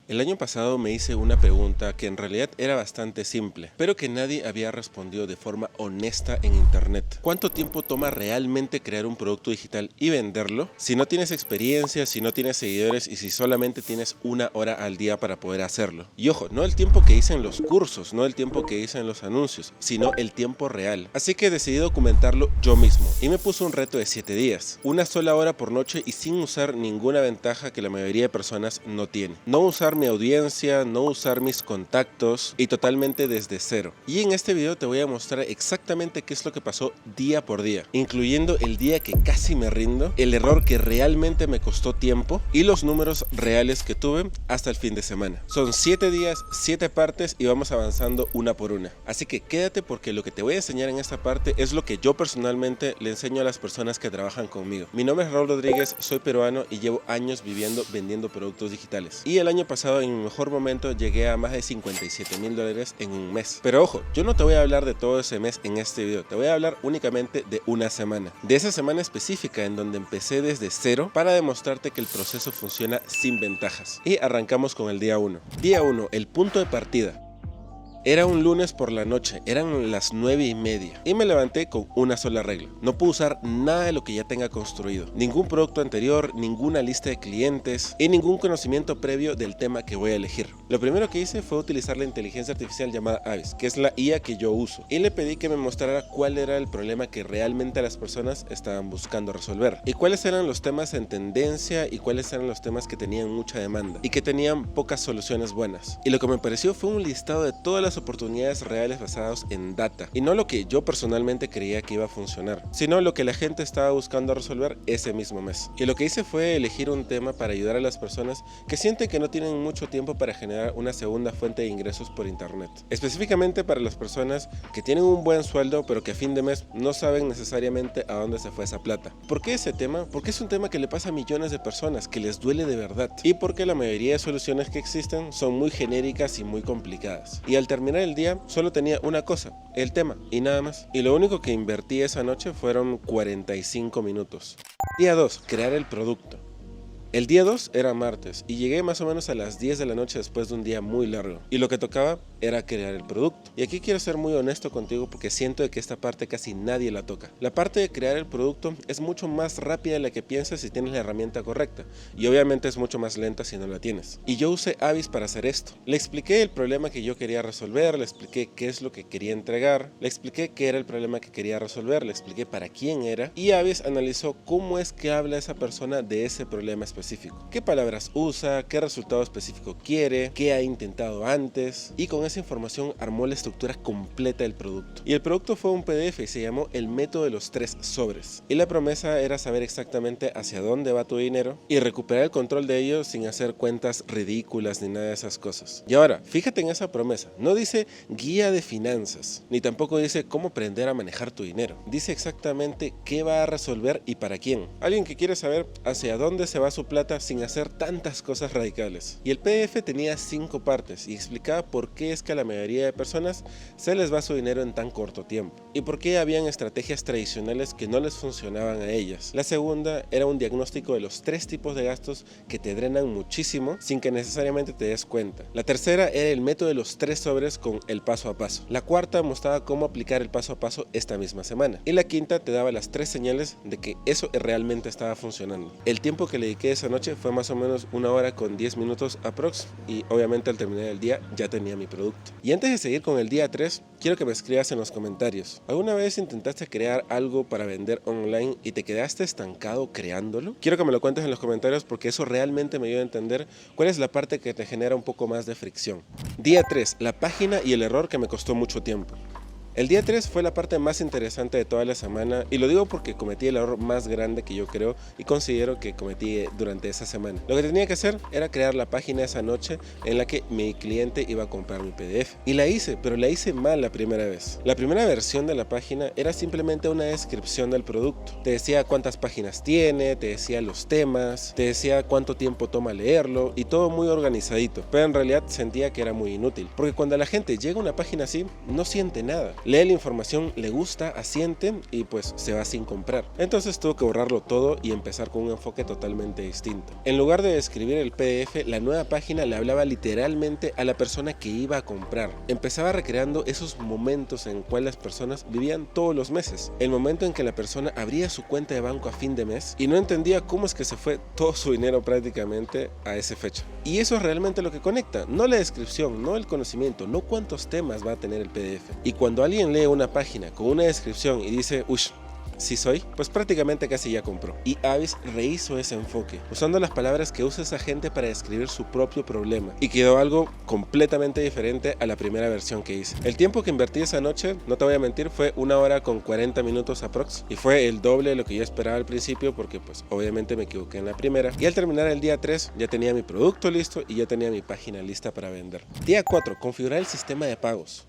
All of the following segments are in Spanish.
El año pasado me hice una pregunta que en realidad era bastante simple, pero que nadie había respondido de forma honesta en internet. ¿Cuánto tiempo toma realmente crear un producto digital y venderlo? Si no tienes experiencia, si no tienes seguidores y si solamente tienes una hora al día para poder hacerlo. Y ojo, no el tiempo que hice en los cursos, no el tiempo que hice en los anuncios, sino el tiempo real. Así que decidí documentarlo yo mismo y me puse un reto de 7 días, una sola hora por noche y sin usar ninguna ventaja que la mayoría de personas no tiene. No usar mi audiencia, no usar mis contactos y totalmente desde cero. Y en este video te voy a mostrar exactamente qué es lo que pasó día por día, incluyendo el día que casi me rindo, el error que realmente me costó tiempo y los números reales que tuve hasta el fin de semana. Son 7 días, 7 partes y vamos avanzando una por una. Así que quédate porque lo que te voy a enseñar en esta parte es lo que yo personalmente le enseño a las personas que trabajan conmigo. Mi nombre es Raúl Rodríguez, soy peruano y llevo años vendiendo productos digitales. Y el año pasado en mi mejor momento llegué a más de $57,000 en un mes. Pero ojo, yo no te voy a hablar de todo ese mes en este video, te voy a hablar únicamente de una semana. De esa semana específica en donde empecé desde cero para demostrarte que el proceso funciona sin ventajas. Y arrancamos con el día 1. Día 1, el punto de partida. Era un lunes por la noche, eran las 9:30 y me levanté con una sola regla: no puedo usar nada de lo que ya tenga construido, ningún producto anterior, ninguna lista de clientes y ningún conocimiento previo del tema que voy a elegir. Lo primero que hice fue utilizar la inteligencia artificial llamada Avis, que es la IA que yo uso, y le pedí que me mostrara cuál era el problema que realmente las personas estaban buscando resolver y cuáles eran los temas en tendencia y cuáles eran los temas que tenían mucha demanda y que tenían pocas soluciones buenas. Y lo que me pareció fue un listado de todas las oportunidades reales basadas en data y no lo que yo personalmente creía que iba a funcionar, sino lo que la gente estaba buscando resolver ese mismo mes. Y lo que hice fue elegir un tema para ayudar a las personas que sienten que no tienen mucho tiempo para generar una segunda fuente de ingresos por internet, específicamente para las personas que tienen un buen sueldo pero que a fin de mes no saben necesariamente a dónde se fue esa plata. ¿Por qué ese tema? Porque es un tema que le pasa a millones de personas, que les duele de verdad, y porque la mayoría de soluciones que existen son muy genéricas y muy complicadas. Y al terminar el día solo tenía una cosa, el tema, y nada más. Y lo único que invertí esa noche fueron 45 minutos. Día 2, crear el producto. El día 2 era martes y llegué más o menos a las 10 de la noche después de un día muy largo. Y lo que tocaba era crear el producto. Y aquí quiero ser muy honesto contigo porque siento de que esta parte casi nadie la toca. La parte de crear el producto es mucho más rápida de la que piensas si tienes la herramienta correcta. Y obviamente es mucho más lenta si no la tienes. Y yo usé Avis para hacer esto. Le expliqué el problema que yo quería resolver, le expliqué qué es lo que quería entregar, le expliqué qué era el problema que quería resolver, le expliqué para quién era. Y Avis analizó cómo es que habla esa persona de ese problema específico. ¿Qué palabras usa? ¿Qué resultado específico quiere? ¿Qué ha intentado antes? Y con esa información armó la estructura completa del producto. Y el producto fue un PDF y se llamó el método de los 3 sobres. Y la promesa era saber exactamente hacia dónde va tu dinero y recuperar el control de ello sin hacer cuentas ridículas ni nada de esas cosas. Y ahora, fíjate en esa promesa. No dice guía de finanzas, ni tampoco dice cómo aprender a manejar tu dinero. Dice exactamente qué va a resolver y para quién. Alguien que quiere saber hacia dónde se va su plata sin hacer tantas cosas radicales. Y el PDF tenía 5 partes y explicaba por qué es que a la mayoría de personas se les va su dinero en tan corto tiempo y por qué habían estrategias tradicionales que no les funcionaban a ellas. La segunda era un diagnóstico de los 3 tipos de gastos que te drenan muchísimo sin que necesariamente te des cuenta. La tercera era el método de los 3 sobres con el paso a paso. La cuarta mostraba cómo aplicar el paso a paso esta misma semana. Y la quinta te daba las 3 señales de que eso realmente estaba funcionando. El tiempo que le dediqué esa noche fue más o menos 1 hora con 10 minutos aprox y obviamente al terminar el día ya tenía mi producto. Y antes de seguir con el día 3, quiero que me escribas en los comentarios: ¿alguna vez intentaste crear algo para vender online y te quedaste estancado creándolo? Quiero que me lo cuentes en los comentarios porque eso realmente me ayuda a entender cuál es la parte que te genera un poco más de fricción. Día 3, la página y el error que me costó mucho tiempo. El día 3 fue la parte más interesante de toda la semana y lo digo porque cometí el error más grande que yo creo y considero que cometí durante esa semana. Lo que tenía que hacer era crear la página esa noche en la que mi cliente iba a comprar mi PDF. Y la hice, pero la hice mal la primera vez. La primera versión de la página era simplemente una descripción del producto. Te decía cuántas páginas tiene, te decía los temas, te decía cuánto tiempo toma leerlo y todo muy organizadito. Pero en realidad sentía que era muy inútil, porque cuando la gente llega a una página así, no siente nada. lee la información, le gusta, asiente y pues se va sin comprar. Entonces tuvo que borrarlo todo y empezar con un enfoque totalmente distinto. En lugar de escribir el PDF, la nueva página le hablaba literalmente a la persona que iba a comprar. Empezaba recreando esos momentos en cuales las personas vivían todos los meses. El momento en que la persona abría su cuenta de banco a fin de mes y no entendía cómo es que se fue todo su dinero prácticamente a esa fecha. Y eso es realmente lo que conecta, no la descripción, no el conocimiento, no cuántos temas va a tener el PDF. Y cuando alguien lee una página con una descripción y dice, ush, sí soy, pues prácticamente casi ya compró. Y Avis rehizo ese enfoque, usando las palabras que usa esa gente para describir su propio problema. Y quedó algo completamente diferente a la primera versión que hice. El tiempo que invertí esa noche, no te voy a mentir, fue 1 hora con 40 minutos aprox. Y fue el doble de lo que yo esperaba al principio, porque pues obviamente me equivoqué en la primera. Y al terminar el día 3, ya tenía mi producto listo y ya tenía mi página lista para vender. Día 4, configurar el sistema de pagos.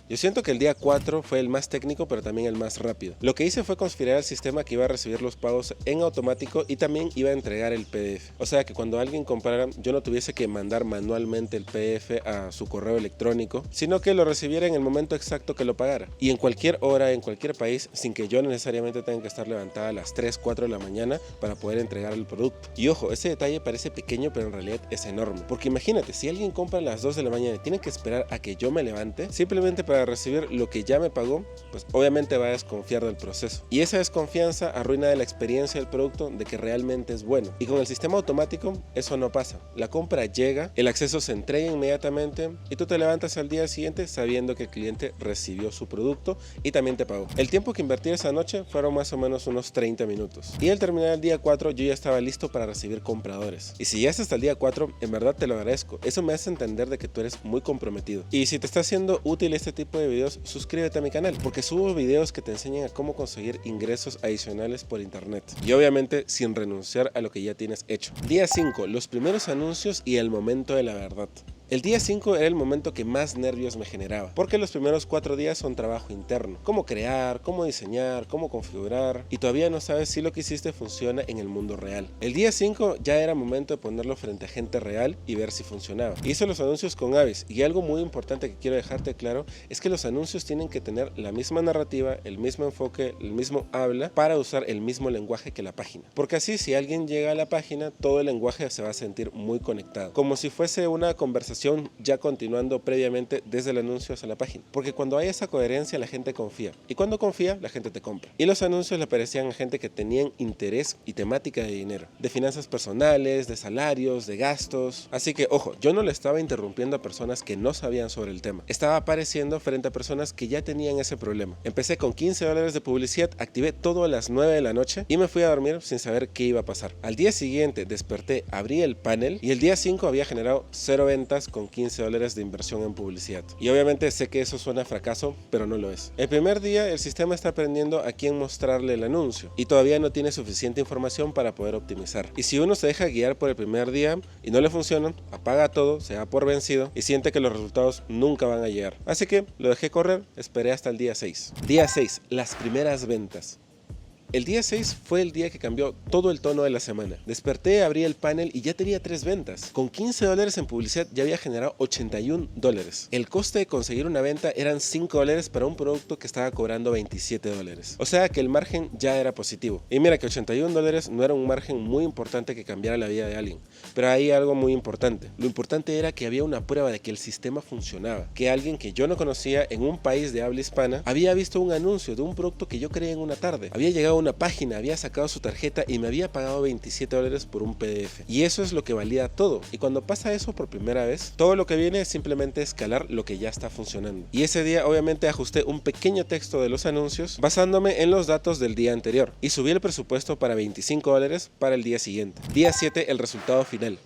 Yo siento que el día 4 fue el más técnico, pero también el más rápido. Lo que hice fue configurar el sistema que iba a recibir los pagos en automático y también iba a entregar el PDF. O sea que cuando alguien comprara, yo no tuviese que mandar manualmente el PDF a su correo electrónico, sino que lo recibiera en el momento exacto que lo pagara. Y en cualquier hora, en cualquier país, sin que yo necesariamente tenga que estar levantada a las 3, 4 de la mañana para poder entregar el producto. Y ojo, ese detalle parece pequeño, pero en realidad es enorme. Porque imagínate, si alguien compra a las 2 de la mañana y tiene que esperar a que yo me levante, simplemente para recibir lo que ya me pagó, pues obviamente va a desconfiar del proceso. Y esa desconfianza arruina la experiencia del producto de que realmente es bueno. Y con el sistema automático eso no pasa. La compra llega, el acceso se entrega inmediatamente y tú te levantas al día siguiente sabiendo que el cliente recibió su producto y también te pagó. El tiempo que invertí esa noche fueron más o menos unos 30 minutos. Y al terminar el día 4 yo ya estaba listo para recibir compradores. Y si ya hasta el día 4, en verdad te lo agradezco. Eso me hace entender de que tú eres muy comprometido. Y si te está haciendo útil este tipo de videos, suscríbete a mi canal porque subo videos que te enseñan a cómo conseguir ingresos adicionales por internet y obviamente sin renunciar a lo que ya tienes hecho. Día 5, los primeros anuncios y el momento de la verdad. El día 5 era el momento que más nervios me generaba, porque los primeros 4 días son trabajo interno, cómo crear, cómo diseñar, cómo configurar, y todavía no sabes si lo que hiciste funciona en el mundo real. El día 5 ya era momento de ponerlo frente a gente real y ver si funcionaba. Hice los anuncios con Avis, y algo muy importante que quiero dejarte claro es que los anuncios tienen que tener la misma narrativa, el mismo enfoque, el mismo habla, para usar el mismo lenguaje que la página. Porque así si alguien llega a la página, todo el lenguaje se va a sentir muy conectado, como si fuese una conversación ya continuando previamente desde el anuncio hacia la página, porque cuando hay esa coherencia la gente confía, y cuando confía la gente te compra. Y los anuncios le aparecían a gente que tenían interés y temática de dinero, de finanzas personales, de salarios, de gastos. Así que ojo, yo no le estaba interrumpiendo a personas que no sabían sobre el tema, estaba apareciendo frente a personas que ya tenían ese problema. Empecé con $15 de publicidad, activé todo a las 9 de la noche y me fui a dormir sin saber qué iba a pasar. Al día siguiente desperté, abrí el panel y el día 5 había generado 0 ventas con $15 de inversión en publicidad. Y obviamente sé que eso suena a fracaso, pero no lo es. El primer día el sistema está aprendiendo a quién mostrarle el anuncio y todavía no tiene suficiente información para poder optimizar. Y si uno se deja guiar por el primer día y no le funciona, apaga todo, se da por vencido y siente que los resultados nunca van a llegar. Así que lo dejé correr, esperé hasta el día 6. Día 6, las primeras ventas. El día 6 fue el día que cambió todo el tono de la semana. Desperté, abrí el panel y ya tenía 3 ventas. Con $15 en publicidad ya había generado $81. El coste de conseguir una venta eran $5 para un producto que estaba cobrando $27. O sea que el margen ya era positivo. Y mira que $81 no era un margen muy importante que cambiara la vida de alguien. Pero hay algo muy importante. Lo importante era que había una prueba de que el sistema funcionaba. Que alguien que yo no conocía en un país de habla hispana había visto un anuncio de un producto que yo creé en una tarde. Había llegado una página, había sacado su tarjeta y me había pagado $27 por un PDF. Y eso es lo que valía todo. Y cuando pasa eso por primera vez, todo lo que viene es simplemente escalar lo que ya está funcionando. Y ese día obviamente ajusté un pequeño texto de los anuncios basándome en los datos del día anterior y subí el presupuesto para $25 para el día siguiente. Día 7, el resultado final.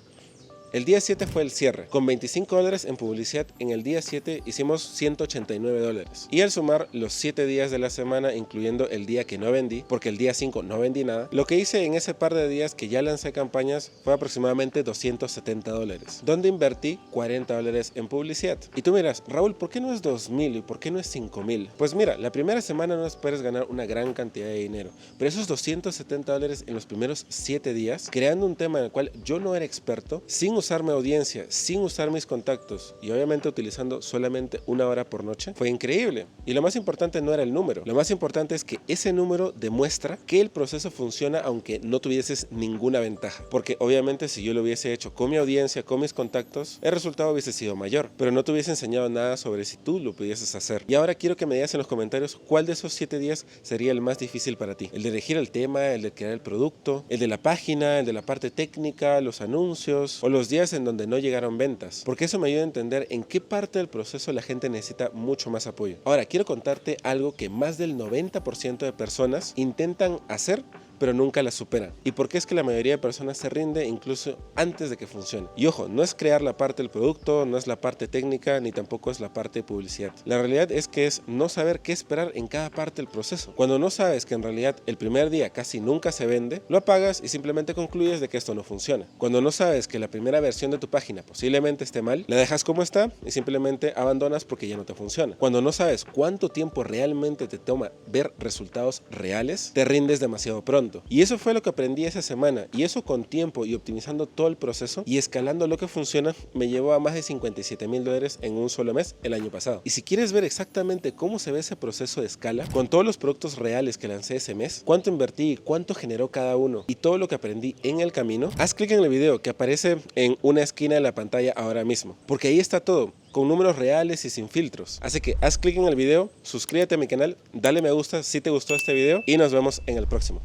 El día 7 fue el cierre. Con $25 en publicidad, en el día 7 hicimos $189. Y al sumar los 7 días de la semana, incluyendo el día que no vendí, porque el día 5 no vendí nada, lo que hice en ese par de días que ya lancé campañas fue aproximadamente $270, donde invertí $40 en publicidad. Y tú miras, Raúl, ¿por qué no es $2,000 y por qué no es $5,000? Pues mira, la primera semana no esperes ganar una gran cantidad de dinero, pero esos $270 en los primeros 7 días, creando un tema en el cual yo no era experto, sin usar mi audiencia, sin usar mis contactos y obviamente utilizando solamente 1 hora por noche, fue increíble. Y lo más importante no era el número, lo más importante es que ese número demuestra que el proceso funciona aunque no tuvieses ninguna ventaja. Porque obviamente si yo lo hubiese hecho con mi audiencia, con mis contactos, el resultado hubiese sido mayor, pero no te hubiese enseñado nada sobre si tú lo pudieses hacer. Y ahora quiero que me digas en los comentarios cuál de esos 7 días sería el más difícil para ti. El de elegir el tema, el de crear el producto, el de la página, el de la parte técnica, los anuncios o los días en donde no llegaron ventas. Porque eso me ayuda a entender en qué parte del proceso la gente necesita mucho más apoyo. Ahora, quiero contarte algo que más del 90% de personas intentan hacer, pero nunca la superan. ¿Y por qué es que la mayoría de personas se rinde incluso antes de que funcione? Y ojo, no es crear la parte del producto, no es la parte técnica, ni tampoco es la parte de publicidad. La realidad es que es no saber qué esperar en cada parte del proceso. Cuando no sabes que en realidad el primer día casi nunca se vende, lo apagas y simplemente concluyes de que esto no funciona. Cuando no sabes que la primera versión de tu página posiblemente esté mal, la dejas como está y simplemente abandonas porque ya no te funciona. Cuando no sabes cuánto tiempo realmente te toma ver resultados reales, te rindes demasiado pronto. Y eso fue lo que aprendí esa semana, y eso con tiempo y optimizando todo el proceso y escalando lo que funciona me llevó a más de $57,000 en un solo mes el año pasado. Y si quieres ver exactamente cómo se ve ese proceso de escala con todos los productos reales que lancé ese mes, cuánto invertí, cuánto generó cada uno y todo lo que aprendí en el camino, haz clic en el video que aparece en una esquina de la pantalla ahora mismo, porque ahí está todo, con números reales y sin filtros. Así que haz clic en el video, suscríbete a mi canal, dale me gusta si te gustó este video y nos vemos en el próximo.